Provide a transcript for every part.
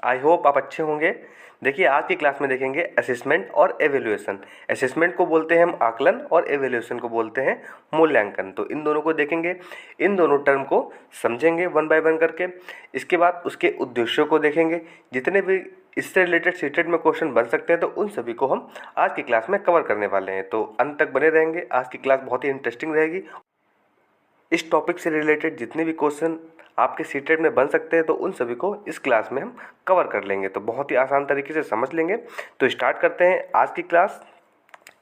I hope आप अच्छे होंगे। देखिए आज की क्लास में देखेंगे असेसमेंट और एवेल्यूएशन। असेसमेंट को बोलते हैं हम आकलन और एवेल्यूएशन को बोलते हैं मूल्यांकन। तो इन दोनों को देखेंगे, इन दोनों टर्म को समझेंगे वन बाय वन करके। इसके बाद उसके उद्देश्यों को देखेंगे। जितने भी इससे रिलेटेड सीटेट में क्वेश्चन बन सकते हैं तो उन सभी को हम आज की क्लास में कवर करने वाले हैं। तो अंत तक बने रहेंगे, आज की क्लास बहुत ही इंटरेस्टिंग रहेगी। इस टॉपिक से रिलेटेड जितने भी क्वेश्चन आपके सीटेट में बन सकते हैं तो उन सभी को इस क्लास में हम कवर कर लेंगे। तो बहुत ही आसान तरीके से समझ लेंगे। तो स्टार्ट करते हैं आज की क्लास,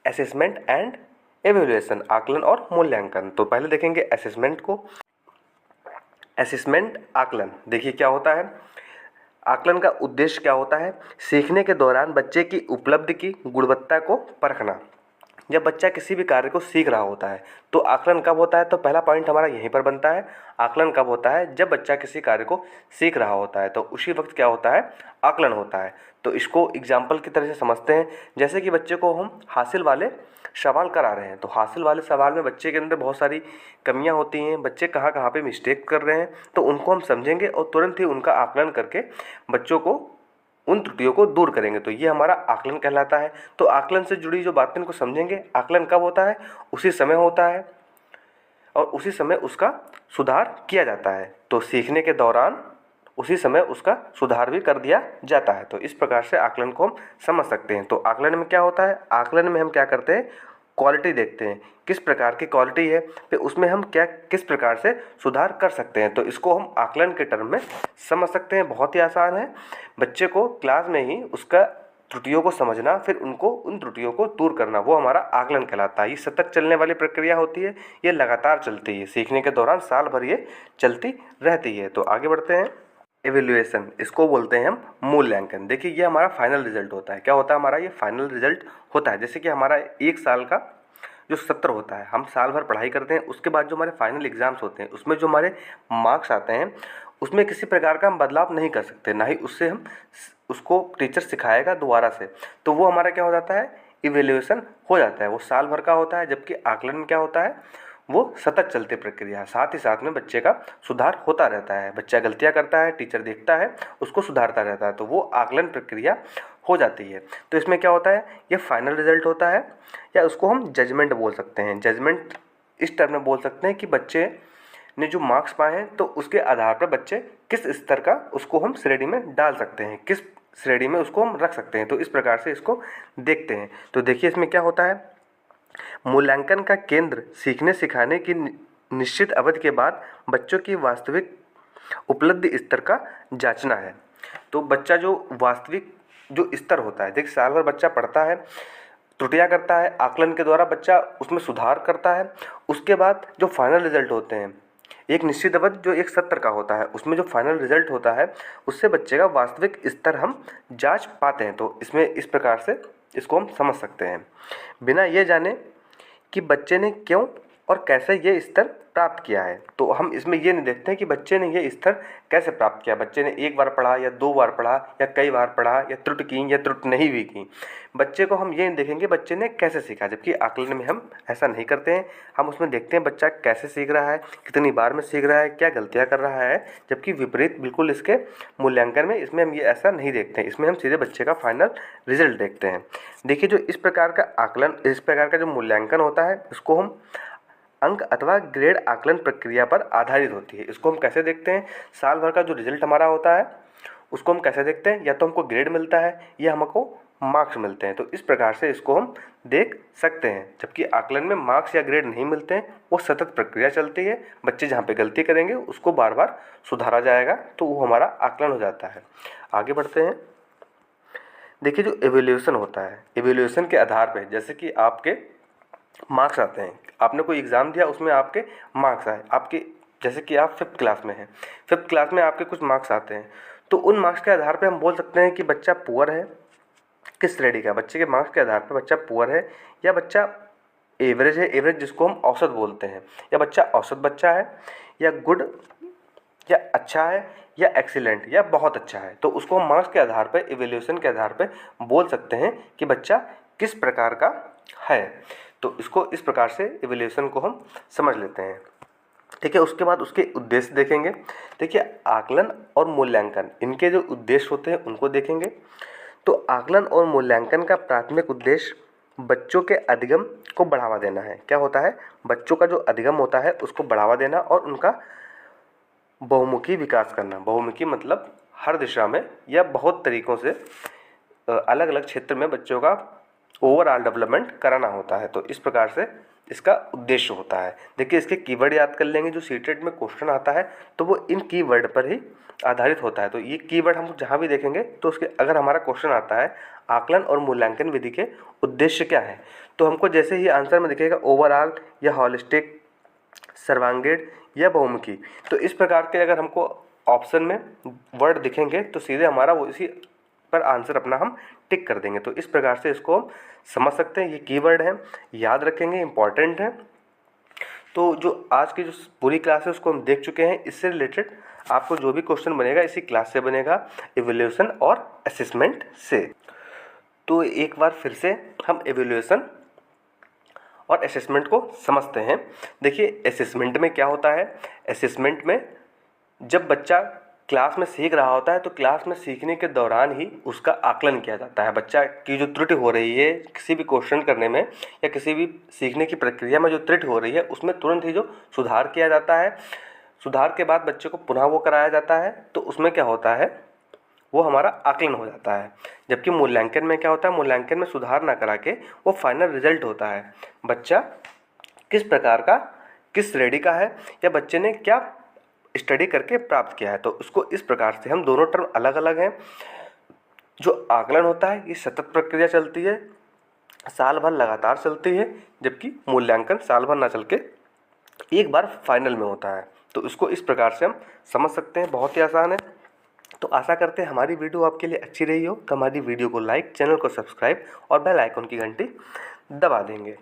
असेसमेंट एंड एवेल्यूएशन, आकलन और मूल्यांकन। तो पहले देखेंगे असेसमेंट को। असेसमेंट आकलन, देखिए क्या होता है। आकलन का उद्देश्य क्या होता है? सीखने के दौरान बच्चे की उपलब्धि की गुणवत्ता को परखना। जब बच्चा किसी भी कार्य को सीख रहा होता है तो आकलन कब होता है? तो पहला पॉइंट हमारा यहीं पर बनता है। आकलन कब होता है? जब बच्चा किसी कार्य को सीख रहा होता है तो उसी वक्त क्या होता है? आकलन होता है। तो इसको एग्जाम्पल की तरह से समझते हैं। जैसे कि बच्चे को हम हासिल वाले सवाल करा रहे हैं तो हासिल वाले सवाल में बच्चे के अंदर बहुत सारी कमियां होती हैं, बच्चे कहाँ कहाँ पे मिस्टेक कर रहे हैं, तो उनको हम समझेंगे और तुरंत ही उनका आकलन करके बच्चों को उन त्रुटियों को दूर करेंगे। तो ये हमारा आकलन कहलाता है। तो आकलन से जुड़ी जो बातें को समझेंगे। आकलन कब होता है? उसी समय होता है और उसी समय उसका सुधार किया जाता है। तो सीखने के दौरान उसी समय उसका सुधार भी कर दिया जाता है। तो इस प्रकार से आकलन को हम समझ सकते हैं। तो आकलन में क्या होता है? आकलन में हम क्या करते हैं? क्वालिटी देखते हैं, किस प्रकार की क्वालिटी है, फिर उसमें हम क्या किस प्रकार से सुधार कर सकते हैं। तो इसको हम आकलन के टर्म में समझ सकते हैं। बहुत ही आसान है। बच्चे को क्लास में ही उसका त्रुटियों को समझना, फिर उनको उन त्रुटियों को दूर करना, वो हमारा आकलन कहलाता है। ये सतत चलने वाली प्रक्रिया होती है, ये लगातार चलती है। सीखने के दौरान साल भर ये चलती रहती है। तो आगे बढ़ते हैं। एवेल्यूएशन, इसको बोलते हैं हम मूल्यांकन। देखिए ये हमारा फाइनल रिजल्ट होता है। क्या होता है हमारा? ये फाइनल रिजल्ट होता है। जैसे कि हमारा एक साल का जो सत्र होता है, हम साल भर पढ़ाई करते हैं, उसके बाद जो हमारे फाइनल एग्जाम्स होते हैं उसमें जो हमारे मार्क्स आते हैं उसमें किसी प्रकार का हम बदलाव नहीं कर सकते, ना ही उससे हम उसको टीचर सिखाएगा दोबारा से। तो वो हमारा क्या हो जाता है? इवेल्यूएशन हो जाता है। वो साल भर का होता है। जबकि आकलन में क्या होता है? वो सतत चलती प्रक्रिया है। साथ ही साथ में बच्चे का सुधार होता रहता है। बच्चा गलतियां करता है, टीचर देखता है, उसको सुधारता रहता है, तो वो आकलन प्रक्रिया हो जाती है। तो इसमें क्या होता है? ये फाइनल रिजल्ट होता है, या उसको हम जजमेंट बोल सकते हैं। जजमेंट इस टर्म में बोल सकते हैं कि बच्चे ने जो मार्क्स पाए हैं तो उसके आधार पर बच्चे किस स्तर का उसको हम श्रेणी में डाल सकते हैं, किस श्रेणी में उसको हम रख सकते हैं। तो इस प्रकार से इसको देखते हैं। तो देखिए इसमें क्या होता है? मूल्यांकन का केंद्र सीखने सिखाने की निश्चित अवधि के बाद बच्चों की वास्तविक उपलब्धि स्तर का जांचना है। तो बच्चा जो वास्तविक जो स्तर होता है, देखिए साल भर बच्चा पढ़ता है, त्रुटियां करता है, आकलन के द्वारा बच्चा उसमें सुधार करता है। उसके बाद जो फाइनल रिजल्ट होते हैं, एक निश्चित अवधि जो एक सत्र का होता है, उसमें जो फाइनल रिजल्ट होता है उससे बच्चे का वास्तविक स्तर हम जांच पाते हैं। तो इसमें इस प्रकार से इसको हम समझ सकते हैं। बिना ये जाने कि बच्चे ने क्यों और कैसे ये स्तर प्राप्त किया है, तो हम इसमें ये नहीं देखते हैं कि बच्चे ने ये स्तर कैसे प्राप्त किया। बच्चे ने एक बार पढ़ा या दो बार पढ़ा या कई बार पढ़ा या त्रुटि की या त्रुटि नहीं भी की। बच्चे को हम ये नहीं देखेंगे बच्चे ने कैसे सीखा। जबकि आकलन में हम ऐसा नहीं करते हैं। हम उसमें देखते हैं बच्चा कैसे सीख रहा है, कितनी बार में सीख रहा है, क्या गलतियाँ कर रहा है। जबकि विपरीत बिल्कुल इसके मूल्यांकन में इसमें हम ये ऐसा नहीं देखते हैं। इसमें हम सीधे बच्चे का फाइनल रिजल्ट देखते हैं। देखिए जो इस प्रकार का आकलन, इस प्रकार का जो मूल्यांकन होता है, इसको हम अंक अथवा ग्रेड आकलन प्रक्रिया पर आधारित होती है। इसको हम कैसे देखते हैं? साल भर का जो रिजल्ट हमारा होता है उसको हम कैसे देखते हैं? या तो हमको ग्रेड मिलता है या हमको मार्क्स मिलते हैं। तो इस प्रकार से इसको हम देख सकते हैं। जबकि आकलन में मार्क्स या ग्रेड नहीं मिलते हैं, वो सतत प्रक्रिया चलती है। बच्चे जहाँ पे गलती करेंगे उसको बार बार सुधारा जाएगा, तो वो हमारा आकलन हो जाता है। आगे बढ़ते हैं। देखिए जो एवेल्यूएशन होता है, एवेल्यूएशन के आधार पर जैसे कि आपके मार्क्स आते हैं, आपने कोई एग्ज़ाम दिया, उसमें आपके मार्क्स आए, आपके जैसे कि आप 5th क्लास में हैं, 5th क्लास में आपके कुछ मार्क्स आते हैं, तो उन मार्क्स के आधार पे हम बोल सकते हैं कि बच्चा पुअर है, किस श्रेणी का। बच्चे के मार्क्स के आधार पर बच्चा पुअर है या बच्चा एवरेज है, एवरेज जिसको हम औसत बोलते हैं, या बच्चा औसत बच्चा है, या गुड या अच्छा है, या एक्सीलेंट या बहुत अच्छा है। तो उसको हम मार्क्स के आधार पर, इवेल्यूएशन के आधार पर बोल सकते हैं कि बच्चा किस प्रकार का है। तो इसको इस प्रकार से इवेल्यूएशन को हम समझ लेते हैं। ठीक है। उसके बाद उसके उद्देश्य देखेंगे। देखिए, आकलन और मूल्यांकन, इनके जो उद्देश्य होते हैं उनको देखेंगे। तो आकलन और मूल्यांकन का प्राथमिक उद्देश्य बच्चों के अधिगम को बढ़ावा देना है। क्या होता है? बच्चों का जो अधिगम होता है उसको बढ़ावा देना और उनका बहुमुखी विकास करना। बहुमुखी मतलब हर दिशा में या बहुत तरीक़ों से अलग अलग क्षेत्र में बच्चों का ओवरऑल डेवलपमेंट कराना होता है। तो इस प्रकार से इसका उद्देश्य होता है। देखिए, इसके कीवर्ड याद कर लेंगे। जो सीटेट में क्वेश्चन आता है तो वो इन कीवर्ड पर ही आधारित होता है। तो ये कीवर्ड हम जहाँ भी देखेंगे तो उसके अगर हमारा क्वेश्चन आता है आकलन और मूल्यांकन विधि के उद्देश्य क्या है, तो हमको जैसे ही आंसर में दिखेगा ओवरऑल या हॉलिस्टिक, सर्वांगीण या बहुमुखी, तो इस प्रकार के अगर हमको ऑप्शन में वर्ड दिखेंगे तो सीधे हमारा वो इसी पर आंसर अपना हम टिक कर देंगे। तो इस प्रकार से इसको हम समझ सकते हैं। ये कीवर्ड हैं, याद रखेंगे, इंपॉर्टेंट है। तो जो आज की जो पूरी क्लास है उसको हम देख चुके हैं। इससे रिलेटेड आपको जो भी क्वेश्चन बनेगा इसी क्लास से बनेगा, इवैल्यूएशन और असेसमेंट से। तो एक बार फिर से हम इवैल्यूएशन और असेसमेंट को समझते हैं। देखिए, असेसमेंट में क्या होता है? असेसमेंट में जब बच्चा क्लास में सीख रहा होता है तो क्लास में सीखने के दौरान ही उसका आकलन किया जाता है। बच्चा की जो त्रुटि हो रही है किसी भी क्वेश्चन करने में या किसी भी सीखने की प्रक्रिया में जो त्रुटि हो रही है उसमें तुरंत ही जो सुधार किया जाता है। सुधार के बाद बच्चे को पुनः वो कराया जाता है। तो उसमें क्या होता है? वो हमारा आकलन हो जाता है। जबकि मूल्यांकन में क्या होता है? मूल्यांकन में सुधार ना करा के वो फाइनल रिजल्ट होता है। बच्चा किस प्रकार का, किस श्रेणी का है या बच्चे ने क्या स्टडी करके प्राप्त किया है। तो उसको इस प्रकार से हम दोनों टर्म अलग अलग हैं। जो आकलन होता है ये सतत प्रक्रिया चलती है, साल भर लगातार चलती है, जबकि मूल्यांकन साल भर ना चल के एक बार फाइनल में होता है। तो इसको इस प्रकार से हम समझ सकते हैं। बहुत ही आसान है। तो आशा करते हैं हमारी वीडियो आपके लिए अच्छी रही हो। तो हमारी वीडियो को लाइक, चैनल को सब्सक्राइब और बेल आइकन की घंटी दबा देंगे।